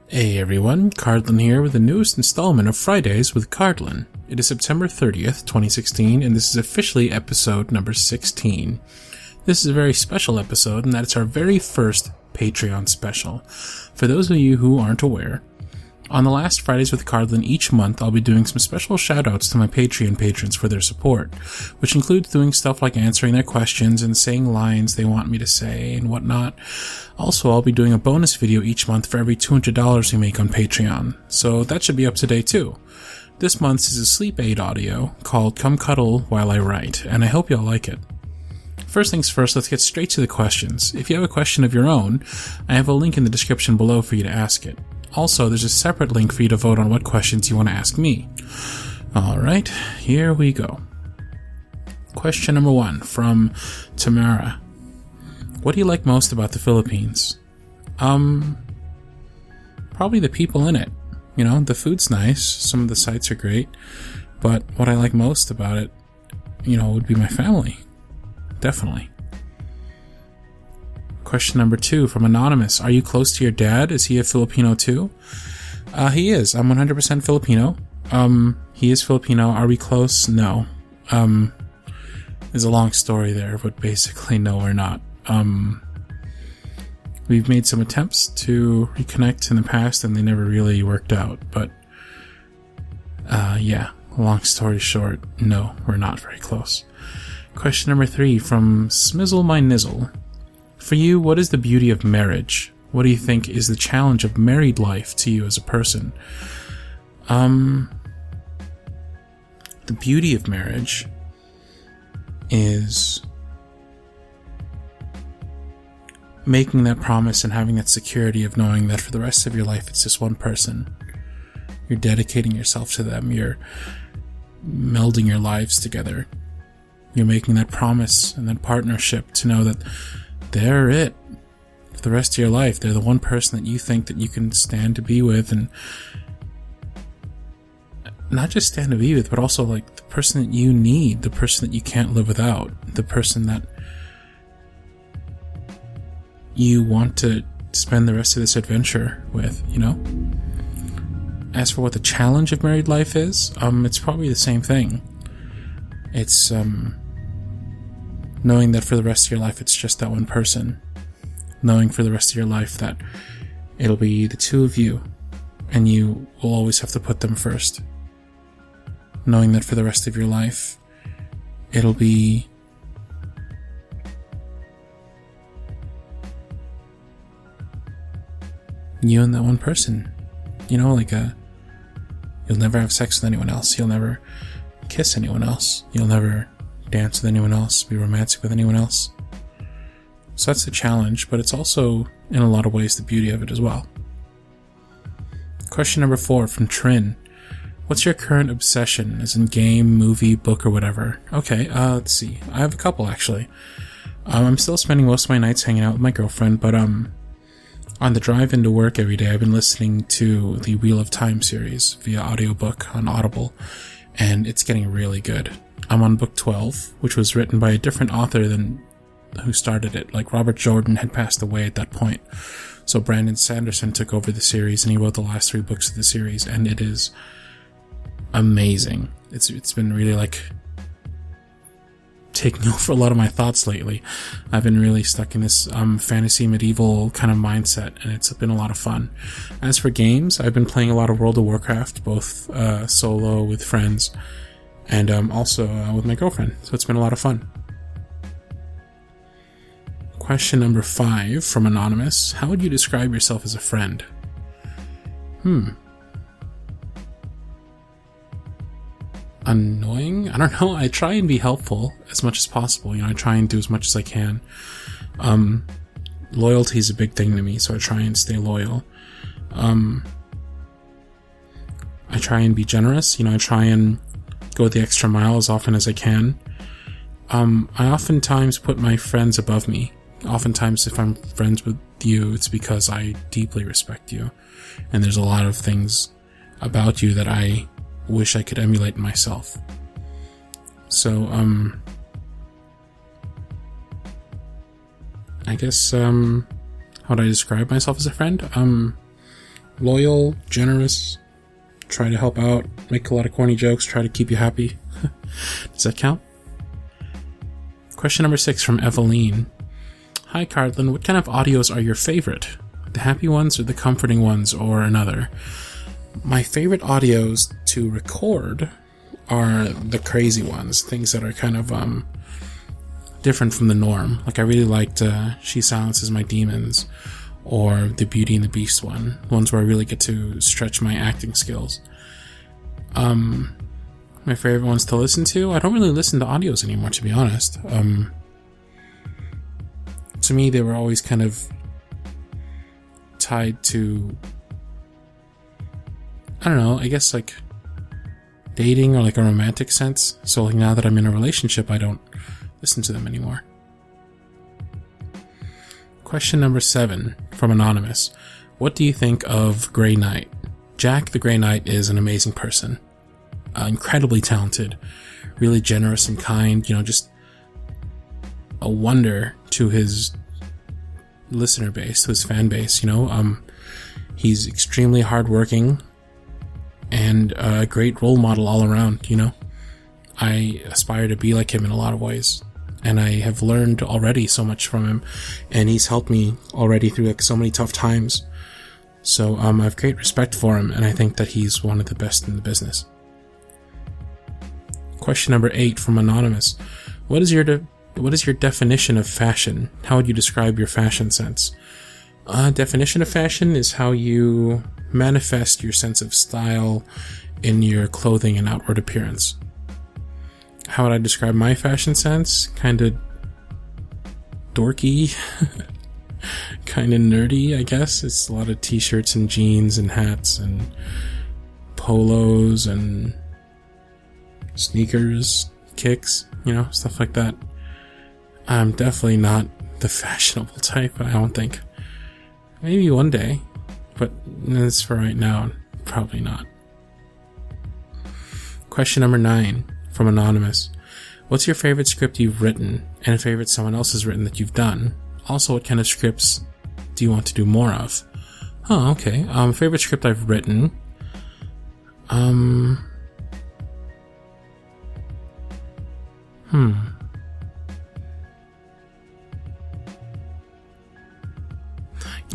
Hey everyone, Cardlin here with the newest installment of Fridays with Cardlin. It is September 30th, 2016, and this is officially episode number 16. This is a very special episode in that it's our very first Patreon special. For those of you who aren't aware, on the last Fridays with Cardlin each month, I'll be doing some special shoutouts to my Patreon patrons for their support, which includes doing stuff like answering their questions and saying lines they want me to say and whatnot. Also, I'll be doing a bonus video each month for every $200 we make on Patreon, so that should be up to date too. This month's is a sleep aid audio called Come Cuddle While I Write, and I hope y'all like it. First things first, let's get straight to the questions. If you have a question of your own, I have a link in the description below for you to ask it. Also, there's a separate link for you to vote on what questions you want to ask me. Alright, here we go. Question number 1 from Tamara. What do you like most about the Philippines? Probably the people in it. You know, the food's nice, some of the sights are great, but what I like most about it, would be my family. Definitely. Question number 2 from Anonymous. Are you close to your dad? Is he a Filipino too? He is. I'm 100% Filipino. He is Filipino. Are we close? No. There's a long story there, but basically no, we're not. We've made some attempts to reconnect in the past and they never really worked out, but long story short, no, we're not very close. Question number 3 from smizzlemynizzle. For you, what is the beauty of marriage? What do you think is the challenge of married life to you as a person? The beauty of marriage is making that promise and having that security of knowing that for the rest of your life it's just one person. You're dedicating yourself to them. You're melding your lives together. You're making that promise and that partnership to know that they're it for the rest of your life. They're the one person that you think that you can stand to be with, and not just stand to be with, but also like the person that you need, the person that you can't live without, the person that you want to spend the rest of this adventure with, As for what the challenge of married life is, it's probably the same thing. It's knowing that for the rest of your life it's just that one person. Knowing for the rest of your life that it'll be the two of you, and you will always have to put them first. Knowing that for the rest of your life it'll be you and that one person. You'll never have sex with anyone else. You'll never kiss anyone else. You'll never dance with anyone else, be romantic with anyone else. So that's the challenge, but it's also, in a lot of ways, the beauty of it as well. Question number 4 from Trin. What's your current obsession, as in game, movie, book, or whatever? Okay, let's see. I have a couple, actually. I'm still spending most of my nights hanging out with my girlfriend, but on the drive into work every day, I've been listening to the Wheel of Time series via audiobook on Audible, and it's getting really good. I'm on book 12, which was written by a different author than who started it. Like, Robert Jordan had passed away at that point. So Brandon Sanderson took over the series, and he wrote the last 3 books of the series, and it is amazing. It's been really, taking over a lot of my thoughts lately. I've been really stuck in this fantasy medieval kind of mindset, and it's been a lot of fun. As for games, I've been playing a lot of World of Warcraft, both solo with friends, and also with my girlfriend, so it's been a lot of fun. Question number 5 from Anonymous. How would you describe yourself as a friend? Annoying? I don't know. I try and be helpful as much as possible. I try and do as much as I can. Loyalty is a big thing to me, so I try and stay loyal. I try and be generous. I try and go the extra mile as often as I can. I oftentimes put my friends above me. Oftentimes, if I'm friends with you, it's because I deeply respect you. And there's a lot of things about you that I wish I could emulate in myself. So, I guess, how would I describe myself as a friend? loyal, generous, try to help out, make a lot of corny jokes, try to keep you happy. Does that count? Question number 6 from Eveline. Hi Cardlin, what kind of audios are your favorite? The happy ones or the comforting ones or another? My favorite audios to record are the crazy ones, things that are kind of different from the norm. Like I really liked She Silences My Demons, or the Beauty and the Beast ones where I really get to stretch my acting skills. My favorite ones to listen to, I don't really listen to audios anymore, to be honest. To me, they were always kind of tied to, I don't know, I guess like dating or like a romantic sense. So like now that I'm in a relationship, I don't listen to them anymore. Question number 7 from Anonymous. What do you think of Grey Knight? Jack the Grey Knight is an amazing person. Incredibly talented, really generous and kind, just a wonder to his listener base, to his fan base, he's extremely hardworking and a great role model all around, I aspire to be like him in a lot of ways, and I have learned already so much from him, and he's helped me already through so many tough times. So I have great respect for him, and I think that he's one of the best in the business. Question number 8 from Anonymous. What is your definition of fashion? How would you describe your fashion sense? Definition of fashion is how you manifest your sense of style in your clothing and outward appearance. How would I describe my fashion sense? Kind of dorky, kind of nerdy, I guess. It's a lot of t-shirts and jeans and hats and polos and sneakers, kicks, stuff like that. I'm definitely not the fashionable type, I don't think. Maybe one day, but as for right now, probably not. Question number 9 from Anonymous. What's your favorite script you've written and a favorite someone else has written that you've done? Also, what kind of scripts do you want to do more of? Oh, okay. Favorite script I've written.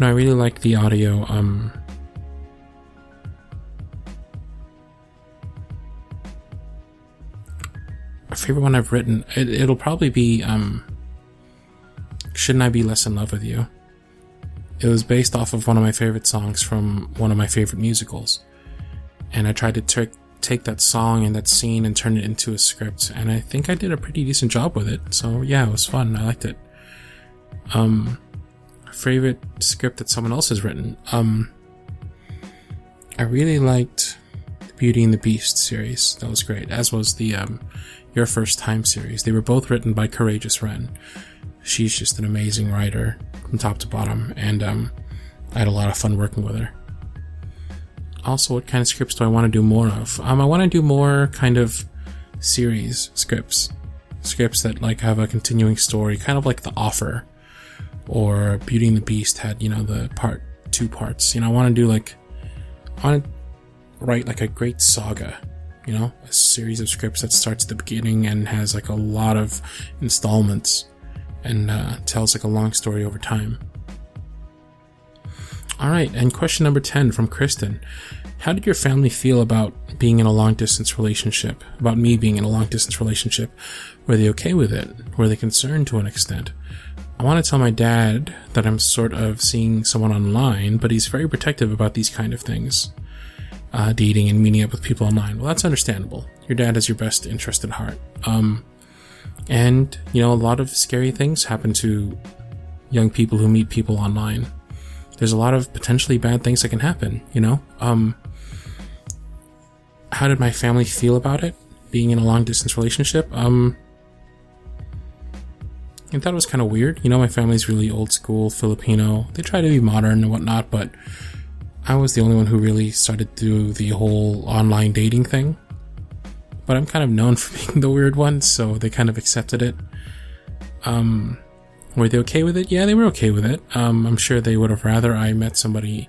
I really like the audio, a favorite one I've written, it'll probably be, Shouldn't I Be Less in Love with You? It was based off of one of my favorite songs from one of my favorite musicals. And I tried to take that song and that scene and turn it into a script, and I think I did a pretty decent job with it. So yeah, it was fun. I liked it. Favorite script that someone else has written. I really liked the Beauty and the Beast series. That was great. As was the Your First Time series. They were both written by Courageous Wren. She's just an amazing writer from top to bottom, and I had a lot of fun working with her. Also, what kind of scripts do I want to do more of? I want to do more kind of series scripts that like have a continuing story, kind of like The Offer, or Beauty and the Beast had, the 2 parts. I want to write like a great saga, a series of scripts that starts at the beginning and has like a lot of installments and tells like a long story over time. Alright, and question number 10 from Kristin. How did your family feel about being in a long-distance relationship? About me being in a long-distance relationship? Were they okay with it? Were they concerned to an extent? I want to tell my dad that I'm sort of seeing someone online, but he's very protective about these kind of things. Dating and meeting up with people online. Well, that's understandable. Your dad has your best interest at heart. And, a lot of scary things happen to young people who meet people online. There's a lot of potentially bad things that can happen, How did my family feel about it, being in a long-distance relationship? I thought it was kind of weird. My family's really old school Filipino. They try to be modern and whatnot, but I was the only one who really started to do the whole online dating thing. But I'm kind of known for being the weird one, so they kind of accepted it. Were they okay with it? Yeah, they were okay with it. I'm sure they would have rather I met somebody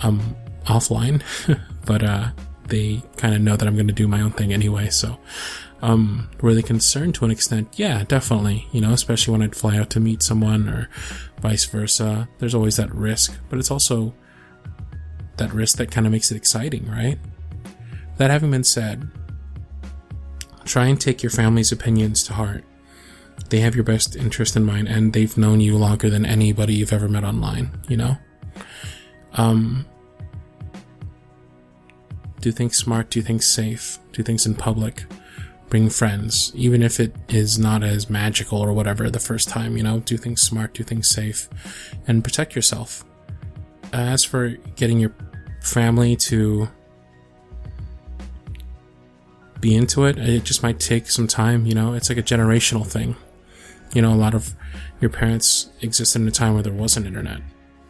offline, but they kind of know that I'm going to do my own thing anyway, so were they concerned to an extent? Yeah, definitely, especially when I'd fly out to meet someone or vice versa. There's always that risk, but it's also that risk that kind of makes it exciting, right? That having been said, try and take your family's opinions to heart. They have your best interest in mind, and they've known you longer than anybody you've ever met online, Do things smart, do things safe, do things in public, bring friends, even if it is not as magical or whatever the first time, do things smart, do things safe, and protect yourself. As for getting your family to be into it, it just might take some time, it's like a generational thing. A lot of your parents existed in a time where there wasn't internet,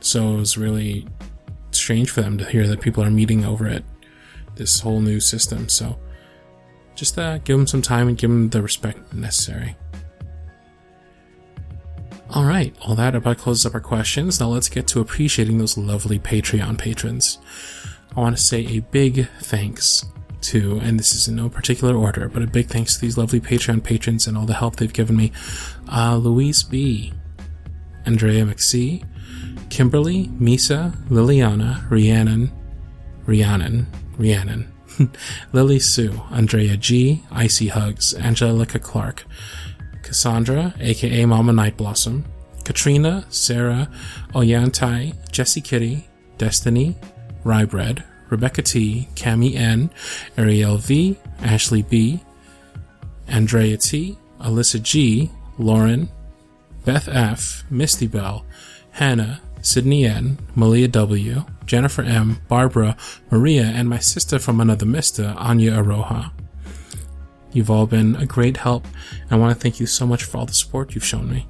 so it was really strange for them to hear that people are meeting over it, this whole new system. So just give them some time and give them the respect necessary. Alright, all that about closes up our questions. Now let's get to appreciating those lovely Patreon patrons. I want to say a big thanks to, and this is in no particular order, but a big thanks to these lovely Patreon patrons and all the help they've given me. Louise B., Andrea McC., Kimberly, Misa, Liliana, Rhiannon, Lily Sue, Andrea G., Icy Hugs, Angelica Clark, Cassandra, aka Mama Night Blossom, Katrina, Sarah, Oyantai, Jessie Kitty, Destiny, Rybread, Rebecca T, Cami N, Ariel V, Ashley B, Andrea T, Alyssa G, Lauren, Beth F, Misty Bell, Hannah, Sydney N, Malia W, Jennifer M, Barbara, Maria, and my sister from another mister, Anya Aroha. You've all been a great help, and I want to thank you so much for all the support you've shown me.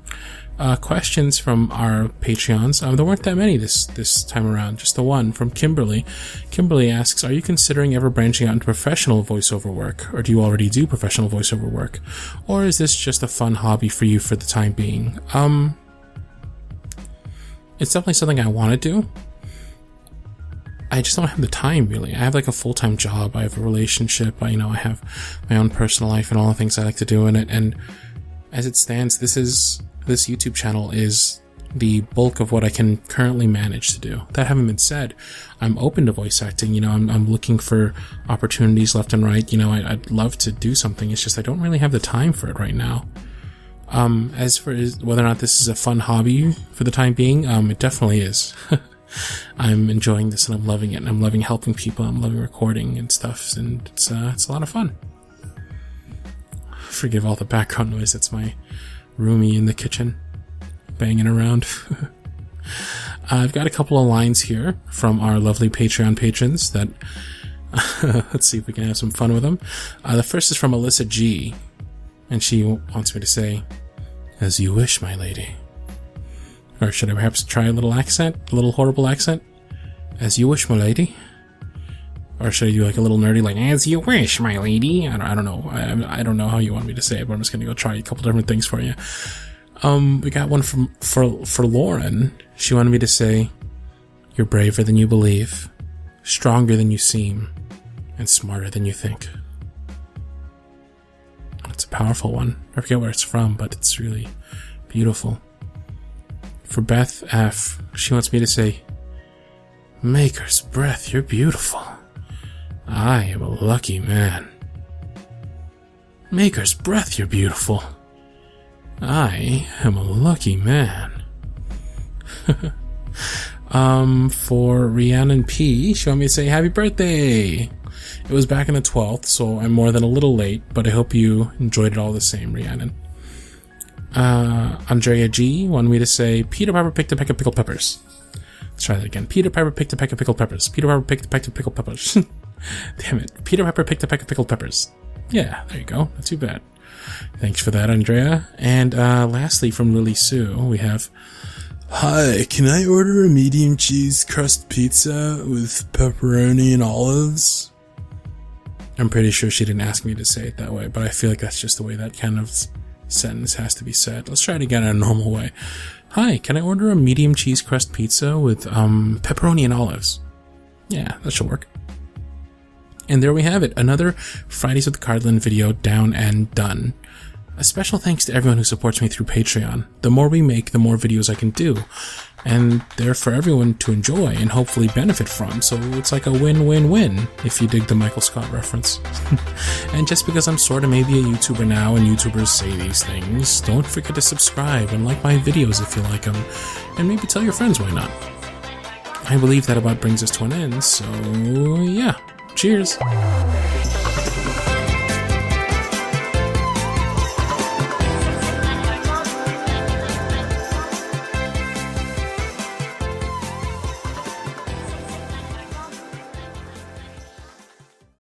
Questions from our Patreons. There weren't that many this time around, just the one from Kimberly. Kimberly asks, are you considering ever branching out into professional voiceover work, or do you already do professional voiceover work? Or is this just a fun hobby for you for the time being? It's definitely something I want to do. I just don't have the time, really. I have like a full-time job, I have a relationship, I have my own personal life and all the things I like to do in it, and as it stands, this YouTube channel is the bulk of what I can currently manage to do. That having been said, I'm open to voice acting, I'm looking for opportunities left and right, I'd love to do something, it's just I don't really have the time for it right now. As for whether or not this is a fun hobby for the time being, it definitely is. I'm enjoying this and I'm loving it, and I'm loving helping people, I'm loving recording and stuff, and it's a lot of fun. Forgive all the background noise, that's my roomie in the kitchen banging around. I've got a couple of lines here from our lovely Patreon patrons that let's see if we can have some fun with them. The first is from Alyssa G, and she wants me to say, "As you wish, my lady." Or should I perhaps try a little accent? A little horrible accent? "As you wish, my lady." Or should I do like a little nerdy, like, "As you wish, my lady"? I don't know. I don't know how you want me to say it, but I'm just going to go try a couple different things for you. We got one for Lauren. She wanted me to say, "You're braver than you believe, stronger than you seem, and smarter than you think." It's a powerful one. I forget where it's from, but it's really beautiful. For Beth F, she wants me to say, "Maker's breath, you're beautiful. I am a lucky man." Maker's breath, you're beautiful. I am a lucky man. For Rhiannon P, she wanted me to say happy birthday. It was back on the 12th, so I'm more than a little late, but I hope you enjoyed it all the same, Rhiannon. Andrea G wanted me to say, Peter Piper picked a peck of pickled peppers. Let's try that again. Peter Piper picked a peck of pickled peppers. Peter Piper picked a peck of pickled peppers. Damn it. Peter Piper picked a peck of pickled peppers. Yeah, there you go. Not too bad. Thanks for that, Andrea. And lastly, from Lily Sue, we have, "Hi, can I order a medium cheese crust pizza with pepperoni and olives?" I'm pretty sure she didn't ask me to say it that way, but I feel like that's just the way that kind of sentence has to be said. Let's try it again in a normal way. "Hi, can I order a medium cheese crust pizza with pepperoni and olives?" Yeah, that should work. And there we have it, another Fridays with Cardlin video down and done. A special thanks to everyone who supports me through Patreon. The more we make, the more videos I can do. And they're for everyone to enjoy and hopefully benefit from, so it's like a win-win-win, if you dig the Michael Scott reference. And just because I'm sorta maybe a YouTuber now and YouTubers say these things, don't forget to subscribe and like my videos if you like them, and maybe tell your friends why not. I believe that about brings us to an end, so yeah, cheers!